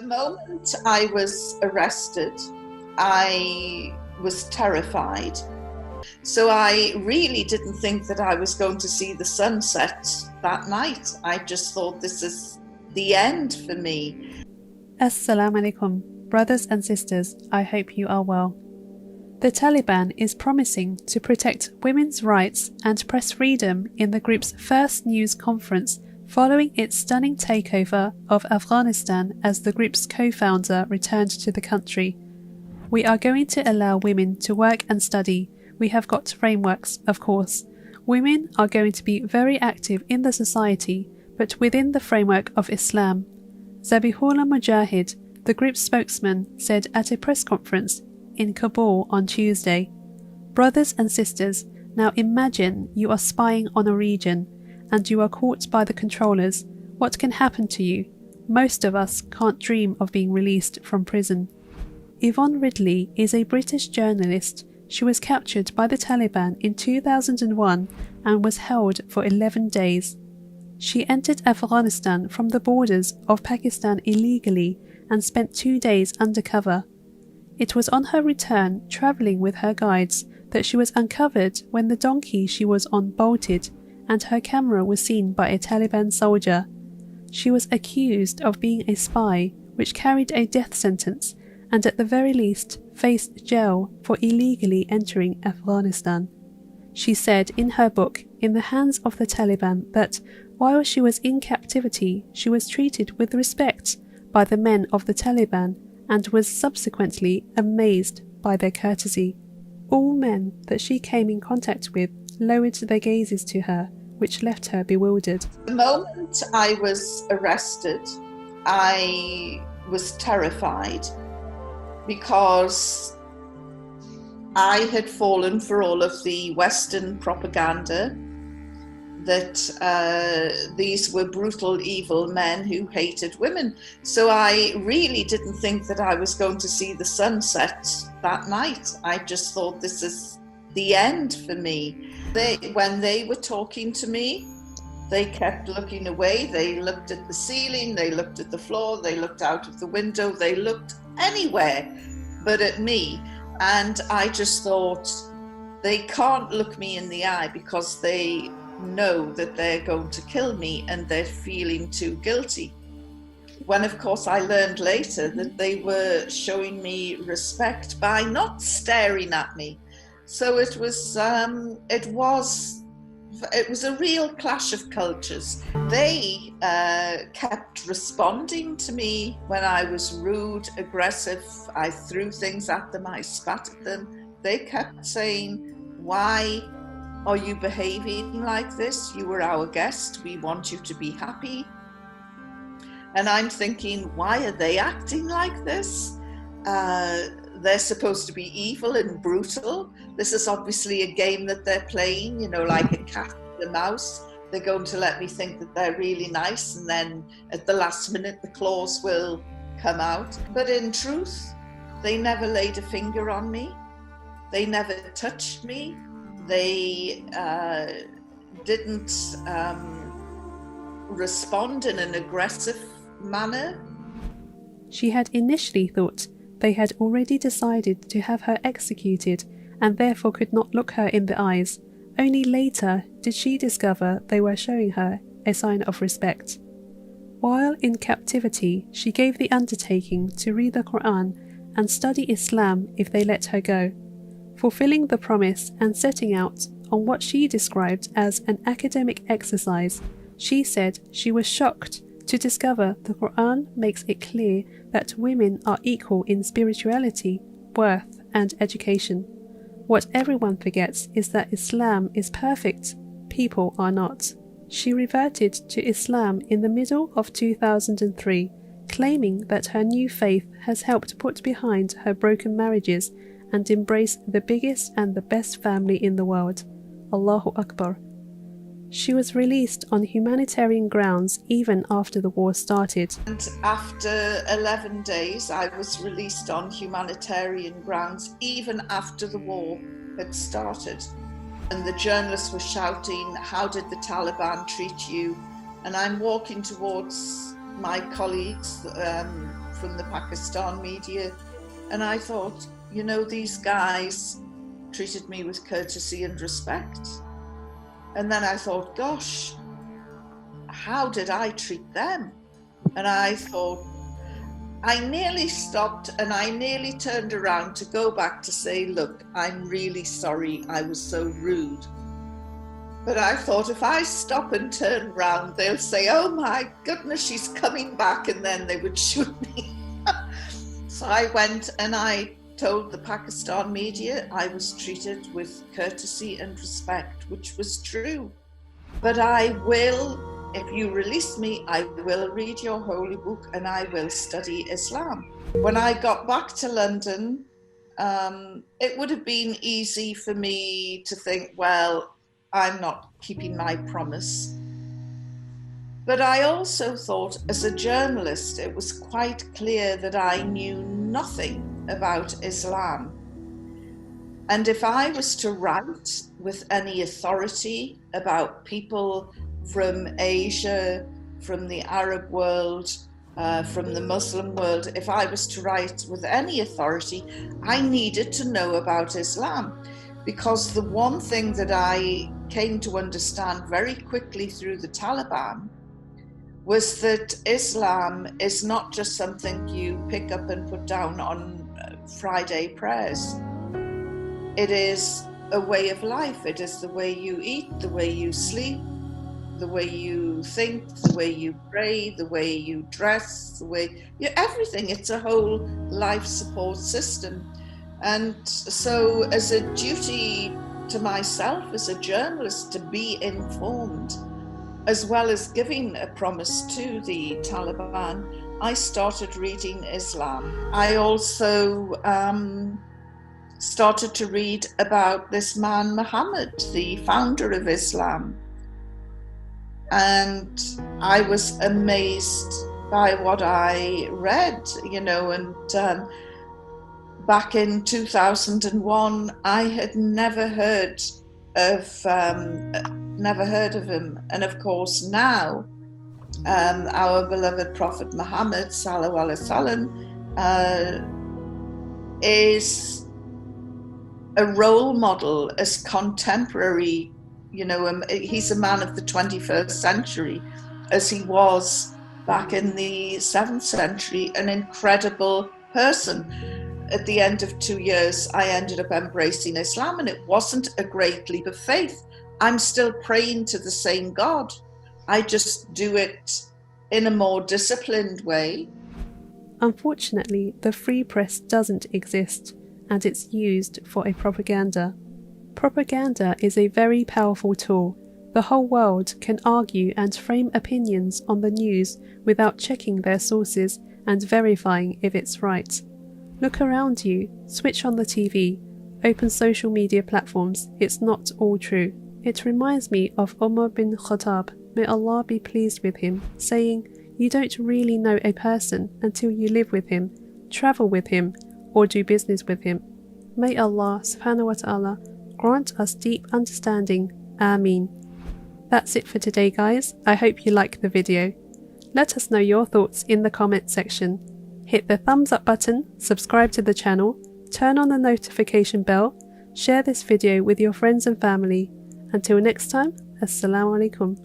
The moment I was arrested, I was terrified. So I really didn't think that I was going to see the sunset that night. I just thought this is the end for me. Assalamu alaikum, brothers and sisters, I hope you are well. The Taliban is promising to protect women's rights and press freedom in the group's first news conference following its stunning takeover of Afghanistan as the group's co-founder returned to the country. We are going to allow women to work and study. We have got frameworks, of course. Women are going to be very active in the society, but within the framework of Islam. Zabihullah Mujahid, the group's spokesman, said at a press conference in Kabul on Tuesday, "Brothers and sisters, now imagine you are spying on a region and you are caught by the controllers. What can happen to you? Most of us can't dream of being released from prison." Yvonne Ridley is a British journalist. She was captured by the Taliban in 2001 and was held for 11 days. She entered Afghanistan from the borders of Pakistan illegally and spent 2 days undercover. It was on her return, travelling with her guides, that she was uncovered when the donkey she was on bolted and her camera was seen by a Taliban soldier. She was accused of being a spy, which carried a death sentence, and at the very least faced jail for illegally entering Afghanistan. She said in her book, In the Hands of the Taliban, that while she was in captivity, she was treated with respect by the men of the Taliban and was subsequently amazed by their courtesy. All men that she came in contact with lowered their gazes to her, which left her bewildered. The moment I was arrested, I was terrified because I had fallen for all of the Western propaganda that these were brutal, evil men who hated women. So I really didn't think that I was going to see the sunset that night. I just thought this is the end for me. When they were talking to me, they kept looking away. They looked at the ceiling, they looked at the floor, they looked out of the window, they looked anywhere but at me. And I just thought, they can't look me in the eye because they know that they're going to kill me and they're feeling too guilty. When of course I learned later that they were showing me respect by not staring at me. So it was a real clash of cultures. They kept responding to me when I was rude, aggressive. I threw things at them, I spat at them. They kept saying, "Why are you behaving like this? You were our guest. We want you to be happy." And I'm thinking, why are they acting like this? They're supposed to be evil and brutal. This is obviously a game that they're playing, like a cat and a mouse. They're going to let me think that they're really nice, and then at the last minute the claws will come out. But in truth, they never laid a finger on me. They never touched me. They didn't respond in an aggressive manner. She had initially thought they had already decided to have her executed and therefore could not look her in the eyes. Only later did she discover they were showing her a sign of respect. While in captivity, she gave the undertaking to read the Quran and study Islam if they let her go, fulfilling the promise and setting out on what she described as an academic exercise. She said she was shocked to discover the Quran makes it clear that women are equal in spirituality, worth, and education. What everyone forgets is that Islam is perfect, people are not. She reverted to Islam in the middle of 2003, claiming that her new faith has helped put behind her broken marriages and embrace the biggest and the best family in the world. Allahu Akbar. She was released on humanitarian grounds even after the war started. And after 11 days, I was released on humanitarian grounds, even after the war had started. And the journalists were shouting, "How did the Taliban treat you?" And I'm walking towards my colleagues, from the Pakistan media, and I thought, you know, these guys treated me with courtesy and respect. And then I thought, gosh, how did I treat them? And I thought, I nearly stopped and I nearly turned around to go back to say, look, I'm really sorry I was so rude. But I thought, if I stop and turn around, they'll say, oh my goodness, she's coming back, and then they would shoot me. So I went and I told the Pakistan media I was treated with courtesy and respect, which was true. But I will, if you release me, I will read your holy book and I will study Islam. When I got back to London, it would have been easy for me to think, well, I'm not keeping my promise. But I also thought, as a journalist, it was quite clear that I knew nothing about Islam. And if I was to write with any authority about people from Asia, from the Arab world, from the Muslim world, if I was to write with any authority, I needed to know about Islam. Because the one thing that I came to understand very quickly through the Taliban was that Islam is not just something you pick up and put down on Friday prayers. It is a way of life. It is the way you eat, the way you sleep, the way you think, the way you pray, the way you dress, the way everything. It's a whole life support system. And so as a duty to myself as a journalist to be informed, as well as giving a promise to the Taliban, I started reading Islam. I also started to read about this man, Muhammad, the founder of Islam. And I was amazed by what I read, you know, and back in 2001, I had never heard of him. And of course now, our beloved Prophet Muhammad sallallahu alaihi wasallam is a role model as contemporary, you know, he's a man of the 21st century, as he was back in the 7th century, an incredible person. At the end of 2 years, I ended up embracing Islam, and it wasn't a great leap of faith. I'm still praying to the same God. I just do it in a more disciplined way. Unfortunately, the free press doesn't exist, and it's used for a propaganda. Propaganda is a very powerful tool. The whole world can argue and frame opinions on the news without checking their sources and verifying if it's right. Look around you, switch on the TV, open social media platforms, it's not all true. It reminds me of Umar bin Khattab, may Allah be pleased with him, saying, you don't really know a person until you live with him, travel with him, or do business with him. May Allah subhanahu wa ta'ala grant us deep understanding. Ameen. That's it for today, guys. I hope you like the video. Let us know your thoughts in the comment section. Hit the thumbs up button, subscribe to the channel, turn on the notification bell, share this video with your friends and family. Until next time, Assalamu alaikum.